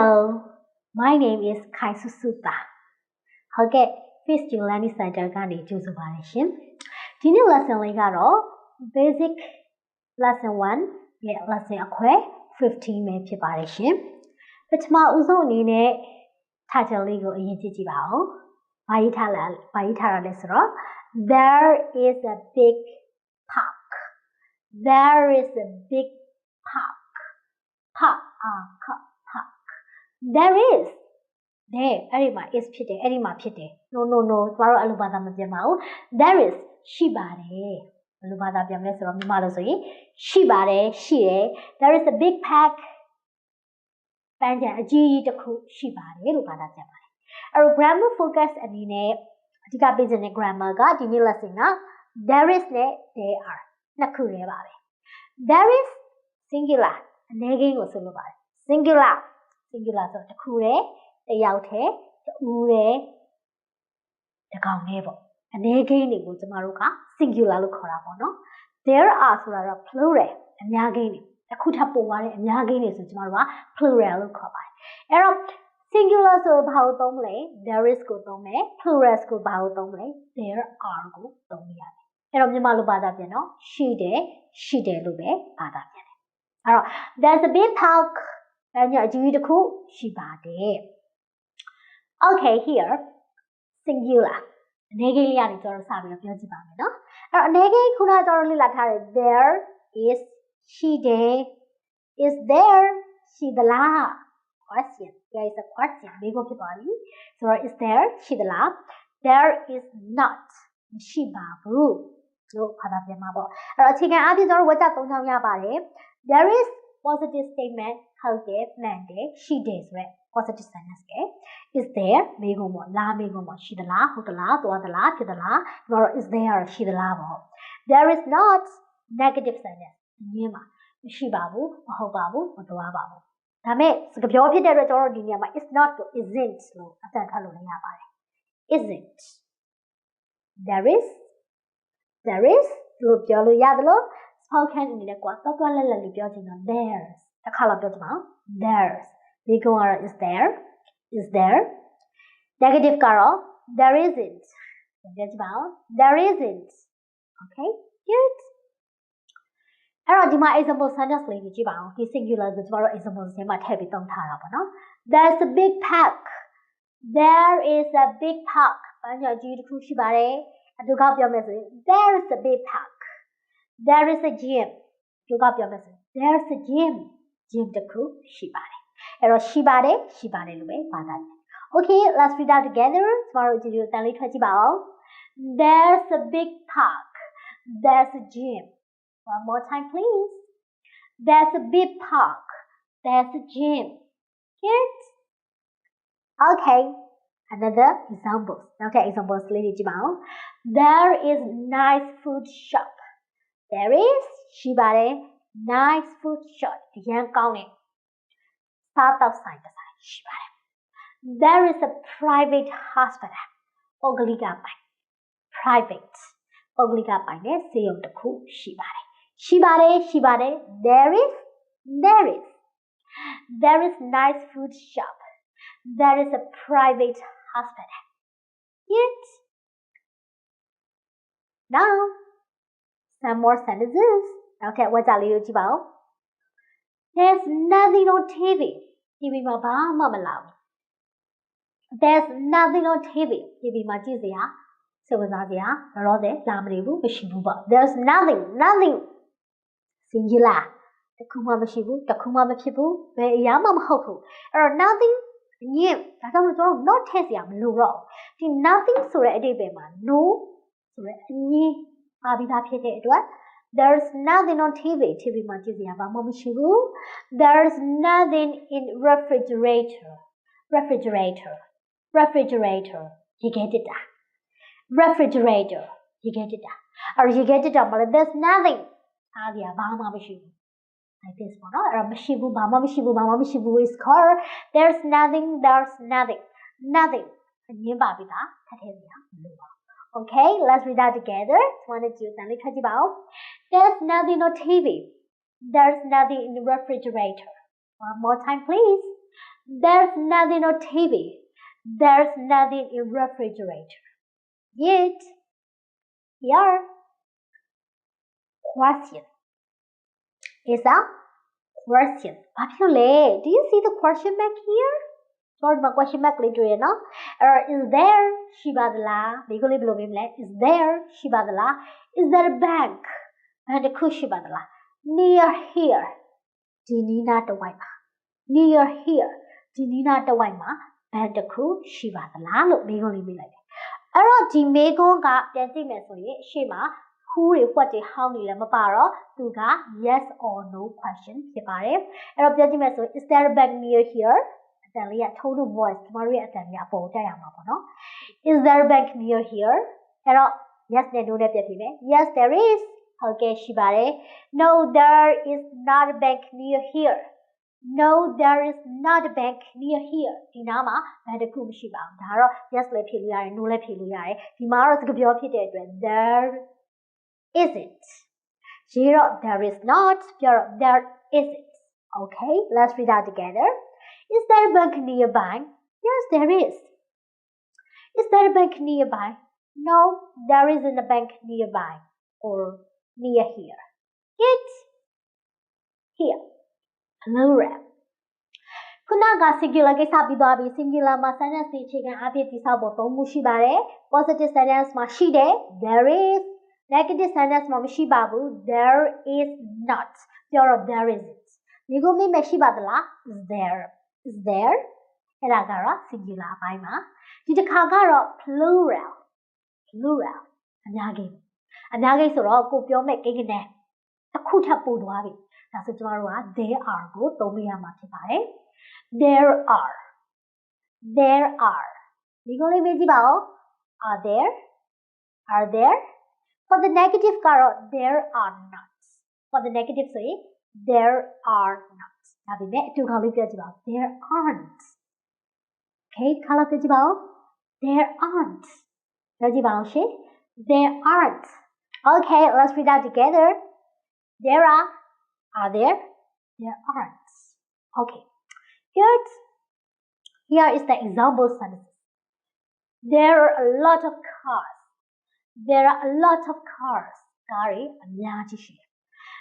Hello, my name is Kai Susuta. Okay, Fish Learning Center ကနေကြိုဆိုပါရရှင်။ဒီနေ့ lesson လေးကတော့ basic lesson 1ရဲ့ lesson အခွဲ15ပဲဖြစ်ပါတယ်ရှင်။ပထမဦးဆုံးအနေနဲ့ထားချက်လေးကိုအရင်ကြည့်ကြည့်ပါဦး။ဘာရေးထားရလဲဆိုတော့ there is a big park. There is a big park. Park. There is. There. အဲ့ဒီမှာ is ဖြစ်တယ်အဲ့ဒီမှာဖြစ်တယ် No ကျမတို့အလိုဘာသာမပြန်ပါဘူး There is ရှိပါတယ်ဘယ်လိုဘာသာပြန်မလဲဆိုတော့မြန်မာလိုဆိုရင်ရှိပါတယ်ရှိတယ် There is a big park ပန်းခြံအကြီးကြီးတစ်ခုရှိပါတယ်လို့ဘာသာပြန်ပါတယ်အဲ့တော့ grammar focus အနေနဲ့အဓိကပေးခြင်းတဲ့ grammar ကဒီနေ့ lesson က there is နဲ့ there are နှစ်ခုလေးပါပဲ There is singular အနည်းငယ်ကိုဆိုလိုပါတယ် singular ဆိုတော့တစ်ခုလေးတယောက်တည်းတူတယ်တကောင်လေးပေါ့အနေကိန်းတွေကိုကျမတို့က singular လို့ခေါ်တာပေါ့နော် there are ဆိုတာတော့ plural အများကိန်းတွေတစ်ခုထပ်ပို့သွားတဲ့အများကိန်းတွေဆိုကျမတို့က plural လို့ခေါ်ပါတယ်အဲ့တော့ singular ဆိုဘာကိုသုံးမလဲ there is ကိုသုံးမယ် plural ကိုဘာကိုသုံးမလဲ there are ကိုသုံးရတယ်အဲ့တော့မြန်မာလိုဘာသာပြန်တော့ရှိတယ်လို့ပဲဘာသာပြန်တယ်အဲ့တော့ there's a big park အဲ့ညအကြီးတစ်ခုရှိပါတယ် Okay, here, singular. အနေကိန်းလေးကနေကျွန်တော်စပြီးတော့ပြောကြည့်ပါမယ်နော်။အဲ့တော့အနေကိန်းခုနကကျွန်တော်လေ့လာထားတဲ့ there is ရှိတယ် is there ရှိသလား question there is a question မေးခွန်းဖြစ်သွားပြီဆိုတော့ is there ရှိသလား there is not မရှိပါဘူးလို့ဘာသာပြန်မှာပေါ့အဲ့တော့အခြေခံအားဖြင့်ကျွန်တော်ဝါကျ၃ချောင်းရပါတယ် there is positive statement ဟုတ်တယ်မှန်တယ်ရှိတယ်ဆိုရက် positive sentence က is there မေးခွန်းပေါ့လာမေးခွန်းပေါ့ရှိသလားဟုတ်သလားသွားသလားဖြစ်သလားဒီမှာတော့ is there ရှိသလားပေါ့ there is not negative sentence ညင်းပါမရှိပါဘူးမဟုတ်ပါဘူးမသွားပါဘူးဒါမဲ့စကားပြောဖြစ်တဲ့အတွက်ကျွန်တော်တို့ဒီနေရာမှာ is not ကို isn't လို့အတန်ထွက်လို့လည်းရပါတယ် isn't there is လို့ပြောလို့ရတယ်လို့ spoken အနေနဲ့ကွာတော့လက်လေးပြောချင်တော့ there's တစ်ခါလောက်ပြောချင်ပါဦး there's ဒီကောင်ကတော့ is there negative ကတော့ there isn't ပြောချင်ပါဦး there isn't okay good အဲ့တော့ဒီမှာ example sentence လေးကြည့်ပါဦးဒီ singular ကိုကျမတို့ example ထဲမှာထည့်ပြီးသုံးထားတာပေါ့နော် there's a big park there is a big park ဘာညာကြီးတစ်ခုရှိပါတယ်အတူကပြောမယ်ဆိုရင် there is a big park there is a gym ဒီကပြောမယ်ဆိုရင် there's a gym တစ်ခုရှိပါတယ်အဲ့တော့ရှိပါတယ်လို့ပဲဘာသာပြန် Okay let's read out together ကျမတို့ဒီလိုတန်လေးထွက်ကြည့်ပါဦး there's a big park there's a gym one more time please there's a big park there's a gym kids Okay another examples okay examples လေးကြည့်ပါဦး there is nice food shop there is ရှိပါတယ် nice food shop အရန်ကောင်းတယ်စားတော့ဆိုင်တစ်ဆိုင်ရှိပါတယ် there is a private hospital ပုဂ္ဂလိကပိုင် private ပုဂ္ဂလိကပိုင်နဲ့ဆေးရုံတစ်ခုရှိပါတယ် there is nice food shop there is a private hospital yet now some more sentences okay ဝါကြလေးကိုကြည့်ပါဦး there's nothing on TV မှာဘာမှမလာဘူး there's nothing on TV မှာကြည့်စရာစိတ်ဝင်စားစရာလောလောဆယ်လာမနေဘူးမရှိဘူးပေါ့ there's nothing singular တခုမှမရှိဘူးတခုမှမဖြစ်ဘူးဘယ်အရာမှမဟုတ်ဘူးအဲ့တော့ nothing ညင်ဒါကြောင့်ကျွန်တော်တို့ not ထည့်စရာမလိုတော့ဒီ nothing ဆိုတဲ့အဓိပ္ပာယ်မှာ no ဆိုတဲ့အငင်းပါပြီးသားဖြစ်တဲ့အတွက် there's nothing on TV မှာကြည့်စရာဘာမှမရှိဘူး there's nothing in refrigerator ရေခဲတစ်တာ refrigerator ရေခဲတစ်တာအဲ့ရေခဲတစ်တာမှာ there's nothing အားစရာဘာမှမရှိဘူး like this ပေါ့နော်အဲ့တော့မရှိဘူးဘာမှမရှိဘူး is called there's nothingအငင်းပါပြီးသားထပ်ထည့်စရာမလိုပါဘူး Okay, let's read that together. There's nothing on TV. There's nothing in the refrigerator. One more time, please. There's nothing on TV. There's nothing in refrigerator. Yet, here, question. Is a question. Do you see the question mark here? Sorry, my question mark later, you know. Is there Shibadala? Is there Shibadala? Is there a bank? And a Kushibadala. Near here. Dinina the Waima. Near here. Dinina the Waima. And a Kushibadala. Look, Bigoli be like. Di Mego got the message. Shima. Who is what the how ni lamaparo? To ga yes or no question. Kipare. Is there a bank near here? Total voice. Maria Is there a bank near here? Yes, they do that. Yes, there is. Okay, Shibare. No, there is not a bank near here. No, there is not a bank near here. Dinama, Madakum Shiba. Yes, let Piluare, no let Piluare. Dimaros Gabiopi, there isn't. Zero, there is not. Zero, there isn't. Okay, let's read that together. Is there a bank nearby? Yes, there is. Is there a bank nearby? No, there isn't a bank nearby or near here. It's here. Plural. Kunaga singular ke sabi doabi singular ma sentence ni chicken api tisa bo tomu shibare. Positive sentence ma shide. There is. Negative sentence ma shibabu. There is not. There isn't. Nigo me meshibadala is there. Is there? Eragara singular baima. Did kagara plural. Plural. Anage soro ko pyo me kegene. Takuta podwabi. That's what there are go tomiya ma phit There are. There are. Nigo me jibao. Are there? Are there? For the negative karo there are not. For the negative say there are not. There aren't. Okay, there aren't. There aren't. Okay, let's read that together. There are there? There aren't. Okay, here is the example sentences. There are a lot of cars. There are a lot of cars.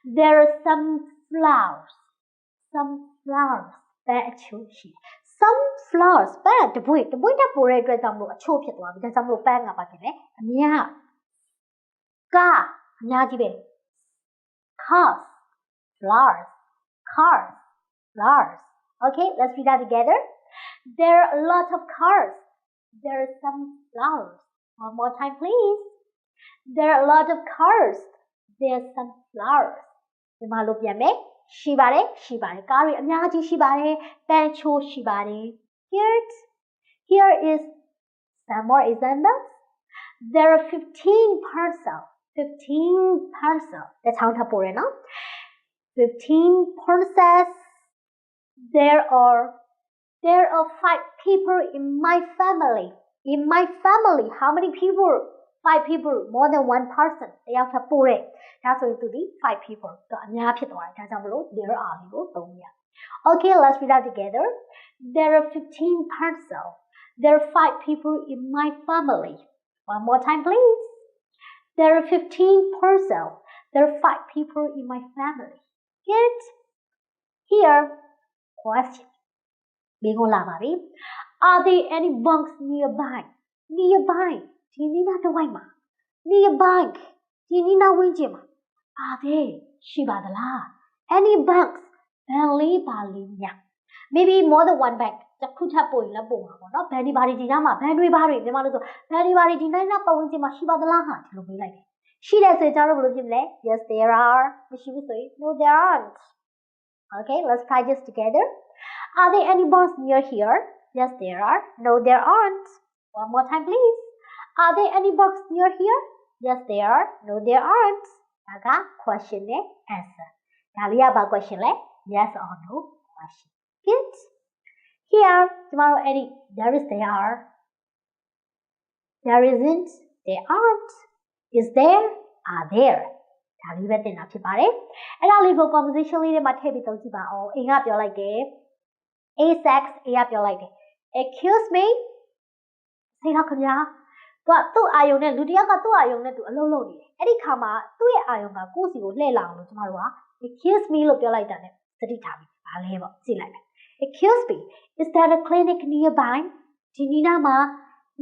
There are some flowers. Some flowers. Some flowers. The boy that put it with some chocolate one because some bang about it. Yeah. Car. Cars. Flowers. Cars. Flowers. Okay, let's read that together. There are a lot of cars. There are some flowers. One more time, please. There are a lot of cars. There are some flowers. Shibare. Kari amyaji shibare. Bencho shibare. Here is some more examples. There are 15 parcels. 15 parcels. That's how to put it now. 15 parcels. There are 5 people in my family. In my family, how many people? 5 people, more than 1 person. They have to put it. That's going to be 5 people. There are. Okay, let's read that together. There are 15 parcels. There are 5 people in my family. One more time, please. There are 15 parcels. There are 5 people in my family. Good. Here, question. Are there any banks nearby? Nearby. Nearby. Are there? Any banks? Maybe more than 1 bank. She does say, yes, there are. She will say, no, there aren't. Okay, let's try this together. Are there any banks near here? Yes, there are. No, there aren't. One more time, please. Are there any banks near here? Yes, there are. No, there aren't. Question and answer. Question yes or no question. Good. Here, tomorrow, Eddie, there is, there are. There isn't, there aren't. Is there, are there. ဒါလေးပဲသင်တာဖြစ်ပါတယ်။အဲ့ဒါလေးကို conversation လေးထဲမှာထည့်ပြီးသုံးကြည့်ပါအောင်။အင်ကပြောလိုက်တယ် A-sex အေးကပြောလိုက်တယ် excuse me ဆေးတော့ခင်ဗျာသူ့အာယုံနဲ့လူတစ်ယောက်ကသူ့အာယုံနဲ့သူအလုံးလုံးနေတယ်အဲ့ဒီခါမှာသူ့ရဲ့အာယုံကကိုယ့်စီကိုလှည့်လာအောင်လို့ကျမတို့က excuse me လို့ပြောလိုက်တာနဲ့သတိထားပြီဘာလဲပေါ့ကြည့်လိုက်မယ် excuse me is there a clinic nearby ဒီနီးနားမှာ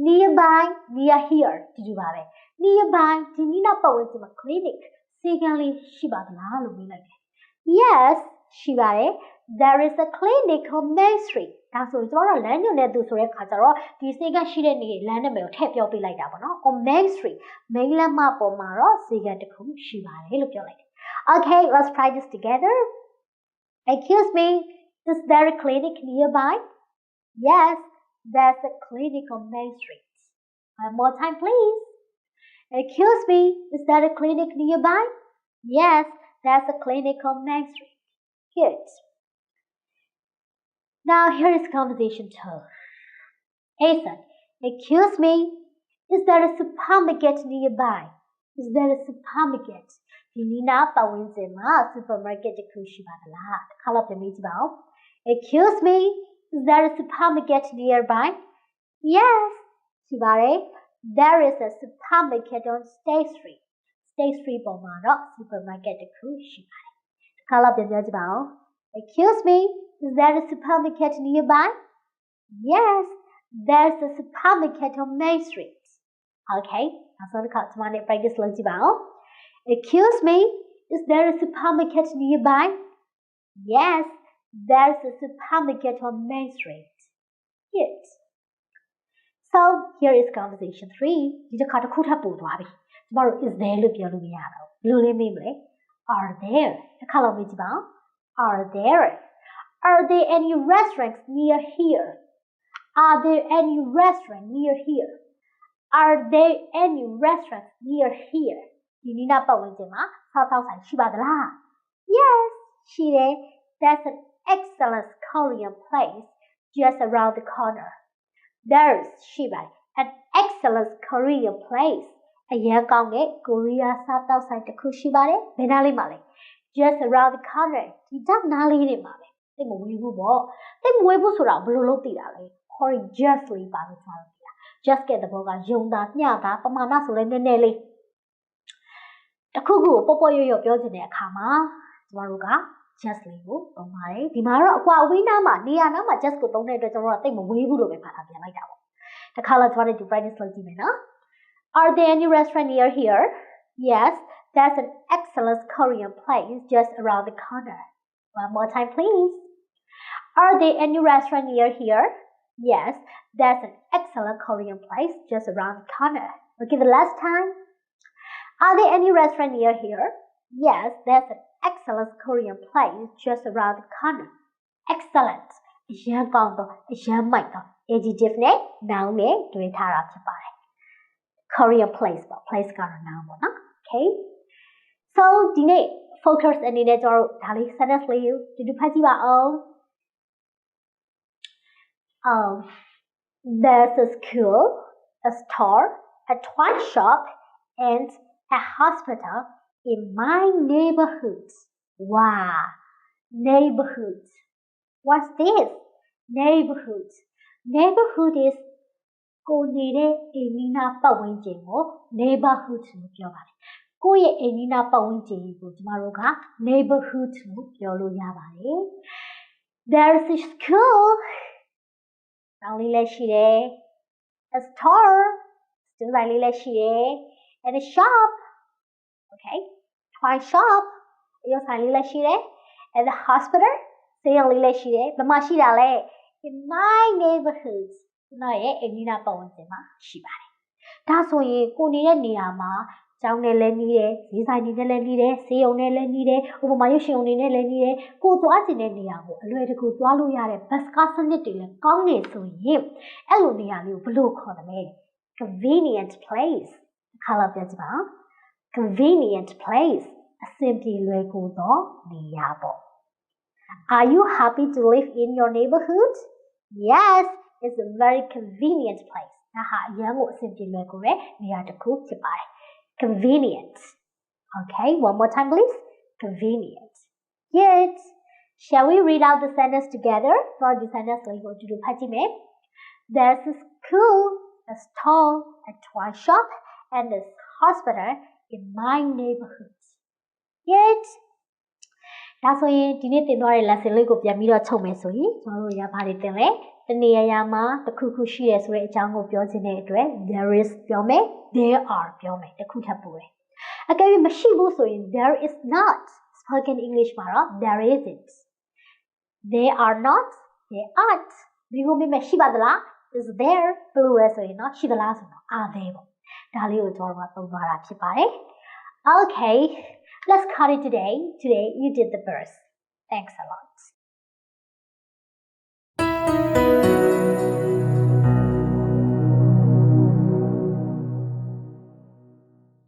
nearby near here ဒီလိုပါပဲ nearby ဒီနီးနားပတ်ဝန်းကျင်မှာ clinic ဆေးခန်းလေးရှိပါသလားလို့မေးလိုက်တယ် yes ရှိပါတယ် there is a clinic on Main Street ဒါဆိုကျမတို့လမ်းညွှန်တဲ့သူဆိုတဲ့ခါကျတော့ဒီဆေးခန်းရှိတဲ့နေလမ်းနာမည်ကိုထည့်ပြောပေးလိုက်တာပေါ့နော် on Main Street main လမ်းမပေါ်မှာတော့ဆေးခန်းတစ်ခုရှိပါတယ်လို့ပြောလိုက်တယ် okay let's try this together excuse me is there a clinic nearby yes there's a clinic on Main Street one more time please excuse me is there a clinic nearby yes there's a clinic on Main Street good now here is conversation 2 Asen excuse me is there a supermarket nearby is there a supermarket ဒီနီးနားပတ်ဝန်းကျင်မှာ supermarket တစ်ခုရှိပါသလားတစ်ခါတော့ပြန်မေးကြည့်ပါဦး excuse me is there a supermarket nearby yes ရှိပါတယ် there is a supermarket on State Street State Street ပေါ်မှာတော့ supermarket တစ်ခုရှိပါတယ်တစ်ခါတော့ပြန်ပြောကြည့်ပါဦး excuse me is there a supermarket nearby yes there's a supermarket on Main Street okay နောက်ဆုံးတစ်ခါကျွန်မနဲ့ practice လုပ်ကြည့်ပါဦး excuse me is there a supermarket nearby yes there's a supermarket on Main Street yes so here is conversation 3ဒီတစ်ခါတစ်ခုထပ်ပို့သွားပြီကျမတို့ is there လို့ပြောလို့မရတော့ဘူးဘယ်လိုလဲမေးမလဲ are there တစ်ခါလောက်မေးကြည့်ပါဦး are there any restaurants near here are there any restaurants near here are there any restaurants near here ဒီနီးနားပတ်ဝန်းကျင်မှာစားသောက်ဆိုင်ရှိပါသလား yes ရှိတယ် there's an excellent Korean place just around the corner there's ရှိပါတယ် an excellent Korean place အရင်ကောင်းတဲ့ကိုရီးယားစားသောက်ဆိုင်တစ်ခုရှိပါတယ်ဘယ်နားလေးမှာလဲ just around the corner ဒီတော့နားလေးတွေမှာပဲသိမဝေးဘူးပေါ့သိမဝေးဘူးဆိုတာဘယ်လိုလုပ်သိတာလဲ hurry just လေးပါလို့ပြောလို့သိတာ just ကတဲ့ဘောကယုံတာမျှတာပမာဏဆိုလဲနည်းနည်းလေးတစ်ခုခုကိုပေါ့ပေါ့ရွရွပြောချင်တဲ့အခါမှာကျမတို့က just လေးကိုသုံးပါတယ်ဒီမှာတော့အကွာအဝေးနားမှာနေရာနားမှာ just ကိုသုံးတဲ့အတွက်ကျွန်တော်တို့ကသိမဝေးဘူးလို့ပဲဖတ်ထားပြန်လိုက်တာပေါ့တစ်ခါလောက်ကျမတို့ဒီ practice လုပ်ကြည့်မယ်နော် Are there any restaurant near here Yes there's an excellent Korean place just around the corner One more time please Are there any restaurant near here Yes there's an excellent Korean place just around the corner Okay the last time Are there any restaurant near here Yes there's an excellent Korean place just around the corner Excellent အရန်ကောင်းတော့အရန်မိုက်တော့ adjective နဲ့ noun နဲ့တွဲထားတာဖြစ်ပါတယ် Korean place ပေါ့ place ကတော့ noun ပေါ့နော် Okay so ဒီနေ့ focus အနေနဲ့ကျွန်တော်တို့ဒါလေး sentence လေးကိုတူဖတ်ကြည့်ပါအောင် there's a school a store a toy shop and a hospital in my neighborhood wow neighborhood what's this neighborhood neighborhood is ကိုနေတဲ့အိမ်နီးနားပတ်ဝန်းကျင်ကို neighborhood လို့ပြောပါတယ်ကိုယ့်ရဲ့အိမ်နီးနားပတ်ဝန်းကျင်ကိုကျမတို့က neighborhood လို့ပြောလို့ရပါတယ် There's a school နောက်လေးလည်းရှိတယ် a store စတိုးဆိုင်လေးလည်းရှိတယ် and a shop okay toy shop အရုပ်ဆိုင်လေးလည်းရှိတယ် and the hospital ဆေးရုံလေးလည်းရှိတယ်ဘယ်မှာရှိတာလဲ in my neighborhood ကျွန်တော်ရဲ့အိမ်နီးနားပတ်ဝန်းကျင်မှာရှိပါတယ်ဒါဆိုရင်ကိုနေတဲ့နေရာမှာကျောင်းနဲ့လည်းနီးတယ်ဈေးဆိုင်နဲ့လည်းနီးတယ်ဆေးရုံနဲ့လည်းနီးတယ်ဥပမာရုပ်ရှင်ရုံနဲ့လည်းနီးတယ်ကိုသွားကျင်တဲ့နေရာကိုအလွယ်တကူသွားလို့ရတဲ့ bus ကားစနစ်တွေလည်းကောင်းနေဆိုရင်အဲ့လိုနေရာလေးကိုဘယ်လိုခေါ်မလဲ convenient place ခါလာပြကြပါ convenient place အဆင်ပြေလွယ်ကူသောနေရာပေါ့ Are you happy to live in your neighborhood? Yes, it's a very convenient place. ဒါဟာအရန်ကိုအဆင်ပြေလွယ်ကူတဲ့နေရာတစ်ခုဖြစ်ပါတယ် Convenient. Okay, one more time please. Convenient. Yes. Shall we read out the sentence together? For the sentence လေးကိုအတူတူဖတ်ကြည့်မယ် There's a school, a store, a toy shop, and a hospital in my neighborhood. Yet ဒါဆိုရင်ဒီနေ့သင်သွားတဲ့ lesson လေးကိုပြန်ပြီးတော့ချုပ်မယ်ဆိုရင်ကျွန်တော်တို့ရပါတယ်သင်လဲတနေရာရာမှာတစ်ခုခုရှိရဲဆိုတဲ့အကြောင်းကိုပြောခြင်းတဲ့အတွက် there is ပြောမယ် there are ပြောမယ်တစ်ခုထပ်ပို့တယ်အကယ်၍မရှိဘူးဆိုရင် there is not spoken English မှာတော့ there isn't they are not they aren't ဒီလိုမျိုးမရှိပါသလား is there ဘယ်လိုလဲဆိုရင်တော့ရှိသလားဆိုတော့ are they ပေါ့ဒါလေးကိုကျွန်တော်တို့သုံးသွားတာဖြစ်ပါတယ် Okay let's cut it today you did the verse thanks a lot